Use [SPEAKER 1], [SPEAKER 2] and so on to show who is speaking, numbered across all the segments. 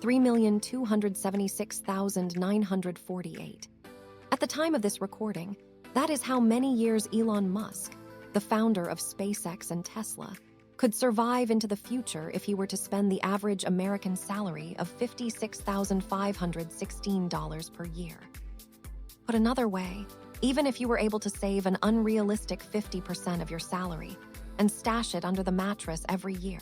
[SPEAKER 1] 3,276,948. At the time of this recording, that is how many years Elon Musk, the founder of SpaceX and Tesla, could survive into the future if he were to spend the average American salary of $56,516 per year. Put another way, even if you were able to save an unrealistic 50% of your salary and stash it under the mattress every year,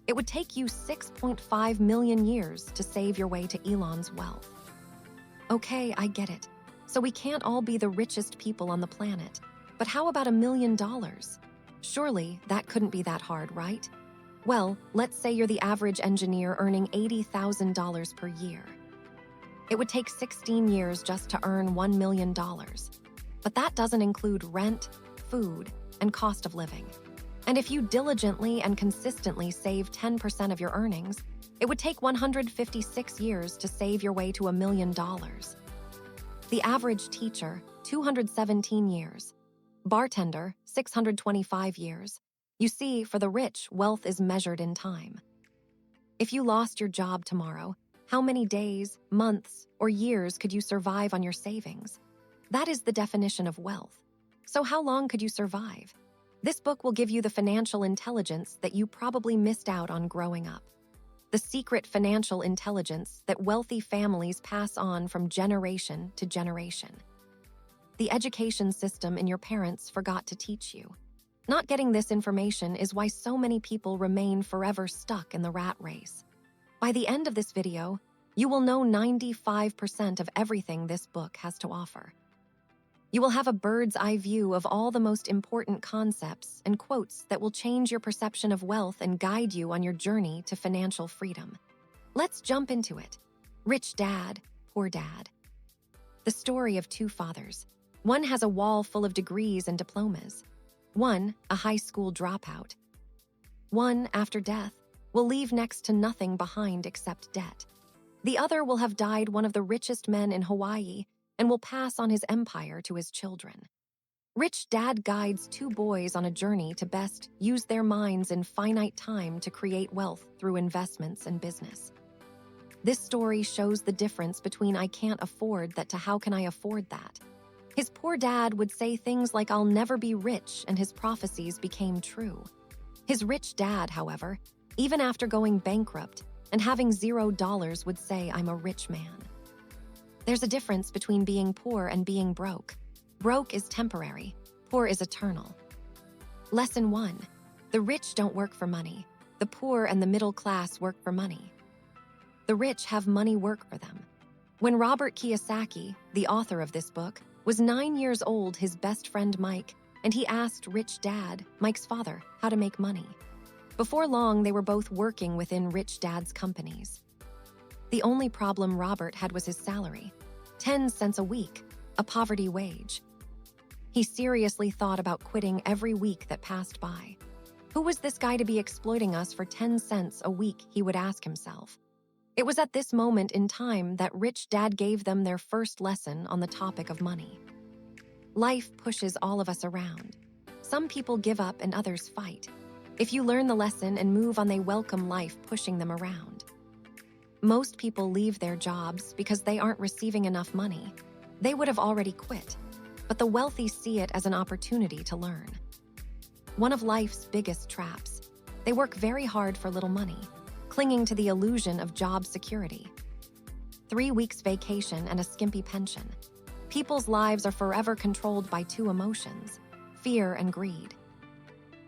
[SPEAKER 1] it would take you 6.5 million years to save your way to Elon's wealth. Okay, I get it. So we can't all be the richest people on the planet. But how about $1 million? Surely that couldn't be that hard, right? Well, let's say you're the average engineer earning $80,000 per year. It would take 16 years just to earn $1 million. But that doesn't include rent, food, and cost of living. And if you diligently and consistently save 10% of your earnings, it would take 156 years to save your way to $1 million. The average teacher, 217 years. Bartender, 625 years. You see, for the rich, wealth is measured in time. If you lost your job tomorrow, how many days, months, or years could you survive on your savings? That is the definition of wealth. So how long could you survive? This book will give you the financial intelligence that you probably missed out on growing up. The secret financial intelligence that wealthy families pass on from generation to generation. The education system in your parents forgot to teach you. Not getting this information is why so many people remain forever stuck in the rat race. By the end of this video, you will know 95% of everything this book has to offer. You will have a bird's eye view of all the most important concepts and quotes that will change your perception of wealth and guide you on your journey to financial freedom. Let's jump into it. Rich Dad, Poor Dad. The story of two fathers. One has a wall full of degrees and diplomas. One, a high school dropout. One, after death, will leave next to nothing behind except debt. The other will have died one of the richest men in Hawaii and will pass on his empire to his children. Rich Dad guides two boys on a journey to best use their minds in finite time to create wealth through investments and business. This story shows the difference between I can't afford that to how can I afford that. His poor dad would say things like I'll never be rich, and his prophecies became true. His rich dad, however, even after going bankrupt and having $0 would say I'm a rich man. There's a difference between being poor and being broke. Broke is temporary, poor is eternal. Lesson 1. The rich don't work for money. The poor and the middle class work for money. The rich have money work for them. When Robert Kiyosaki, the author of this book, was 9 years old, his best friend Mike, and he asked Rich Dad, Mike's father, how to make money. Before long, they were both working within Rich Dad's companies. The only problem Robert had was his salary, 10 cents a week, a poverty wage. He seriously thought about quitting every week that passed by. Who was this guy to be exploiting us for 10 cents a week, he would ask himself. It was at this moment in time that Rich Dad gave them their first lesson on the topic of money. Life pushes all of us around. Some people give up and others fight. If you learn the lesson and move on, they welcome life pushing them around. Most people leave their jobs because they aren't receiving enough money. They would have already quit, but the wealthy see it as an opportunity to learn. One of life's biggest traps. They work very hard for little money, clinging to the illusion of job security. 3 weeks vacation and a skimpy pension. People's lives are forever controlled by two emotions, fear and greed.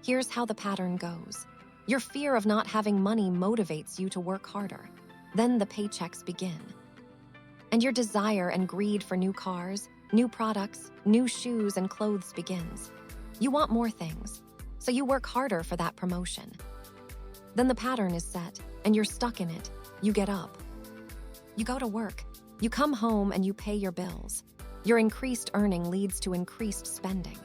[SPEAKER 1] Here's how the pattern goes. Your fear of not having money motivates you to work harder. Then the paychecks begin. And your desire and greed for new cars, new products, new shoes, and clothes begins. You want more things, so you work harder for that promotion. Then the pattern is set, and you're stuck in it. You get up. You go to work. You come home and you pay your bills. Your increased earning leads to increased spending.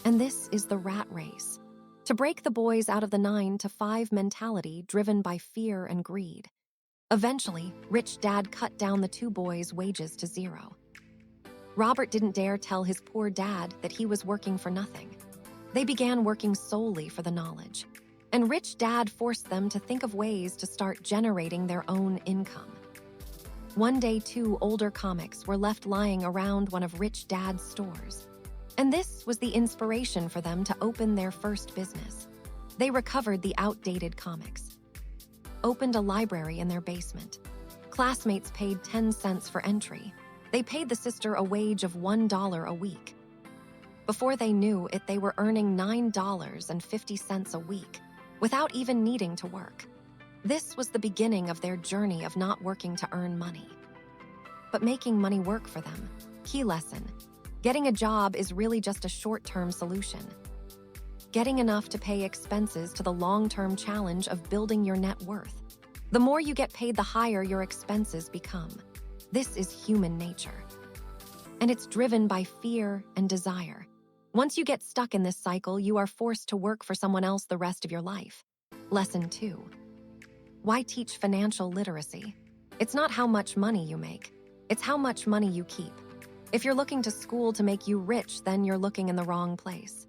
[SPEAKER 1] And this is the rat race. To break the boys out of the 9-to-5 mentality driven by fear and greed. Eventually, Rich Dad cut down the two boys' wages to 0. Robert didn't dare tell his poor dad that he was working for nothing. They began working solely for the knowledge. And Rich Dad forced them to think of ways to start generating their own income. One day, 2 older comics were left lying around one of Rich Dad's stores. And this was the inspiration for them to open their first business. They recovered the outdated comics, opened a library in their basement. Classmates paid 10 cents for entry. They paid the sister a wage of $1 a week. Before they knew it, they were earning $9.50 a week without even needing to work. This was the beginning of their journey of not working to earn money, but making money work for them. Key lesson: getting a job is really just a short-term solution. Getting enough to pay expenses to the long-term challenge of building your net worth. The more you get paid, the higher your expenses become. This is human nature. And it's driven by fear and desire. Once you get stuck in this cycle, you are forced to work for someone else the rest of your life. Lesson 2. Why teach financial literacy? It's not how much money you make. It's how much money you keep. If you're looking to school to make you rich, then you're looking in the wrong place.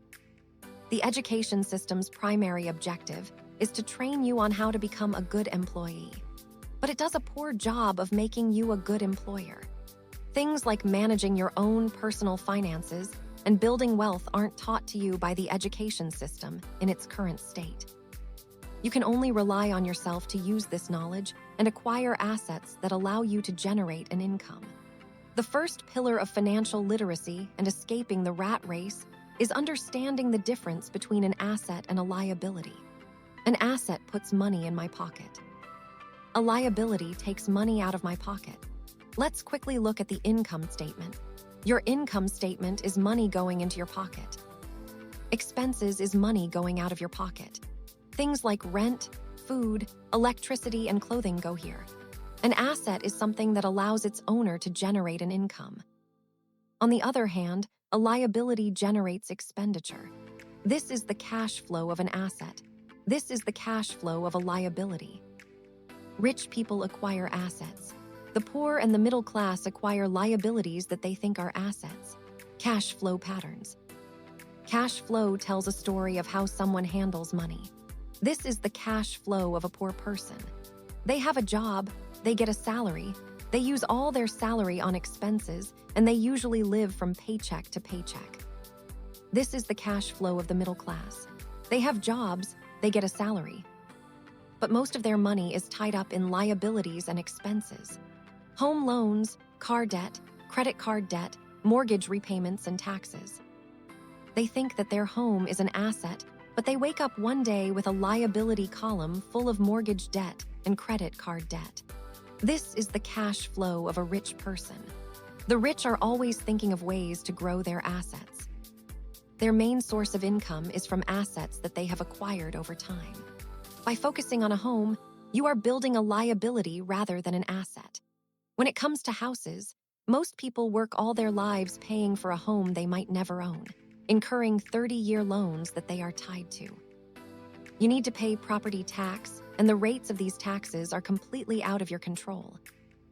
[SPEAKER 1] The education system's primary objective is to train you on how to become a good employee. But it does a poor job of making you a good employer. Things like managing your own personal finances and building wealth aren't taught to you by the education system in its current state. You can only rely on yourself to use this knowledge and acquire assets that allow you to generate an income. The first pillar of financial literacy and escaping the rat race is understanding the difference between an asset and a liability. An asset puts money in my pocket. A liability takes money out of my pocket. Let's quickly look at the income statement. Your income statement is money going into your pocket. Expenses is money going out of your pocket. Things like rent, food, electricity, and clothing go here. An asset is something that allows its owner to generate an income. On the other hand, a liability generates expenditure. This is the cash flow of an asset. This is the cash flow of a liability. Rich people acquire assets. The poor and the middle class acquire liabilities that they think are assets. Cash flow patterns. Cash flow tells a story of how someone handles money. This is the cash flow of a poor person. They have a job, they get a salary, they use all their salary on expenses, and they usually live from paycheck to paycheck. This is the cash flow of the middle class. They have jobs, they get a salary. But most of their money is tied up in liabilities and expenses. Home loans, car debt, credit card debt, mortgage repayments, and taxes. They think that their home is an asset, but they wake up one day with a liability column full of mortgage debt and credit card debt. This is the cash flow of a rich person. The rich are always thinking of ways to grow their assets. Their main source of income is from assets that they have acquired over time. By focusing on a home, you are building a liability rather than an asset. When it comes to houses, most people work all their lives paying for a home they might never own, incurring 30-year loans that they are tied to. You need to pay property tax, and the rates of these taxes are completely out of your control.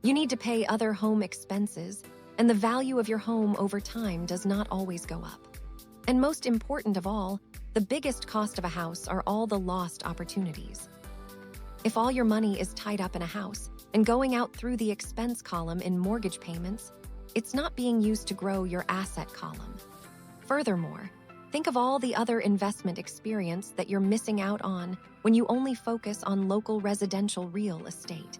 [SPEAKER 1] You need to pay other home expenses, and the value of your home over time does not always go up. And most important of all, the biggest cost of a house are all the lost opportunities. If all your money is tied up in a house and going out through the expense column in mortgage payments, it's not being used to grow your asset column. Furthermore, think of all the other investment experience that you're missing out on when you only focus on local residential real estate.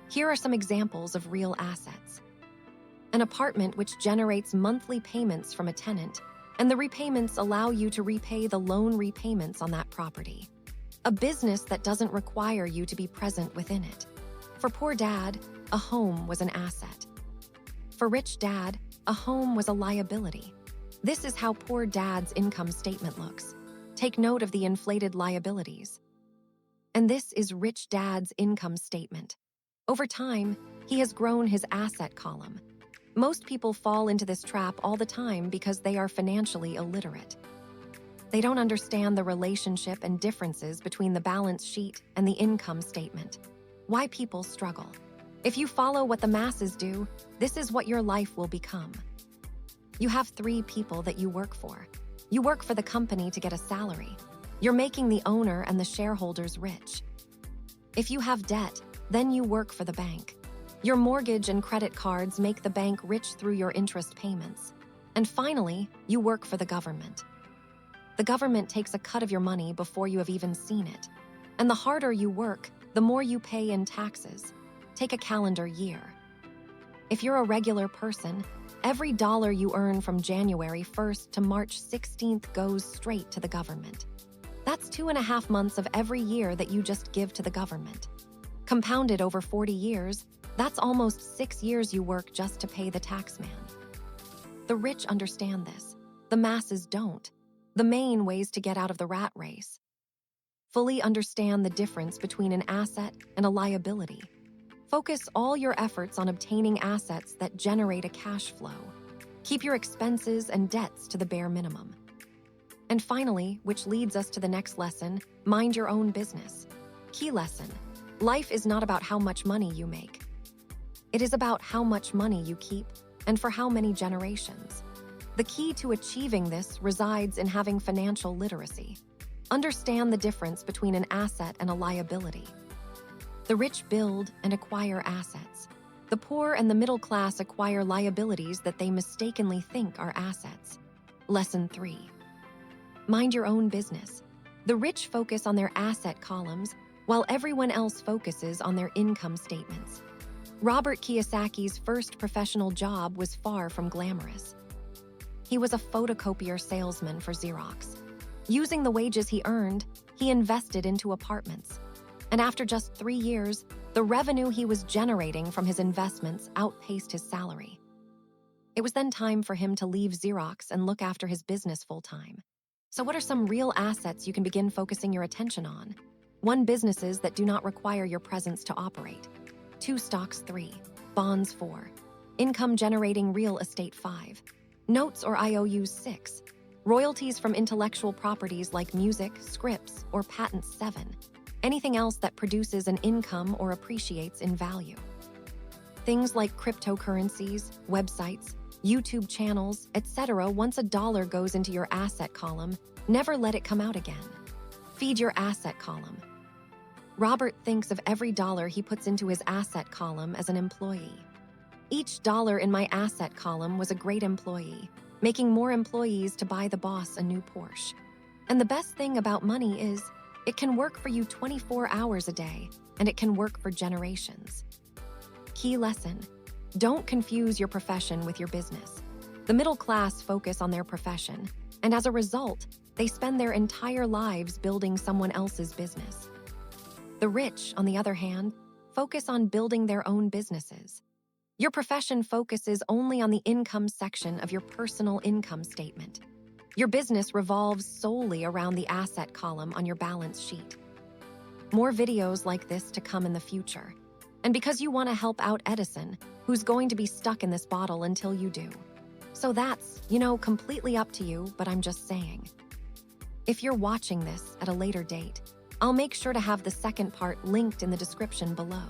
[SPEAKER 1] Here are some examples of real assets. An apartment which generates monthly payments from a tenant, and the repayments allow you to repay the loan repayments on that property. A business that doesn't require you to be present within it. For poor dad, a home was an asset. For rich dad, a home was a liability. This is how poor dad's income statement looks. Take note of the inflated liabilities. And this is rich dad's income statement. Over time, he has grown his asset column. Most people fall into this trap all the time because they are financially illiterate. They don't understand the relationship and differences between the balance sheet and the income statement. Why people struggle. If you follow what the masses do, this is what your life will become. You have 3 people that you work for. You work for the company to get a salary. You're making the owner and the shareholders rich. If you have debt, then you work for the bank. Your mortgage and credit cards make the bank rich through your interest payments. And finally, you work for the government. The government takes a cut of your money before you have even seen it. And the harder you work, the more you pay in taxes. Take a calendar year. If you're a regular person, every dollar you earn from January 1st to March 16th goes straight to the government. That's 2.5 months of every year that you just give to the government. Compounded over 40 years, that's almost 6 years you work just to pay the taxman. The rich understand this. The masses don't. The main ways to get out of the rat race. Fully understand the difference between an asset and a liability. Focus all your efforts on obtaining assets that generate a cash flow. Keep your expenses and debts to the bare minimum. And finally, which leads us to the next lesson, mind your own business. Key lesson: life is not about how much money you make. It is about how much money you keep and for how many generations. The key to achieving this resides in having financial literacy. Understand the difference between an asset and a liability. The rich build and acquire assets. The poor and the middle class acquire liabilities that they mistakenly think are assets. Lesson 3. Mind your own business. The rich focus on their asset columns, while everyone else focuses on their income statements. Robert Kiyosaki's first professional job was far from glamorous. He was a photocopier salesman for Xerox. Using the wages he earned, he invested into apartments. And after just 3 years, the revenue he was generating from his investments outpaced his salary. It was then time for him to leave Xerox and look after his business full-time. So what are some real assets you can begin focusing your attention on? 1. Businesses that do not require your presence to operate. 2. Stocks. 3. Bonds. 4. Income-generating real estate. 5. Notes or IOUs. 6. Royalties from intellectual properties like music, scripts, or patents. 7. Anything else that produces an income or appreciates in value. Things like cryptocurrencies, websites, YouTube channels, etc. Once a dollar goes into your asset column, never let it come out again. Feed your asset column. Robert thinks of every dollar he puts into his asset column as an employee. Each dollar in my asset column was a great employee, making more employees to buy the boss a new Porsche. And the best thing about money is, it can work for you 24 hours a day, and it can work for generations. Key lesson: don't confuse your profession with your business. The middle class focus on their profession, and as a result, they spend their entire lives building someone else's business. The rich, on the other hand, focus on building their own businesses. Your profession focuses only on the income section of your personal income statement. Your business revolves solely around the asset column on your balance sheet. More videos like this to come in the future. And because you want to help out Edison, who's going to be stuck in this bottle until you do. So that's, completely up to you, but I'm just saying. If you're watching this at a later date, I'll make sure to have the second part linked in the description below.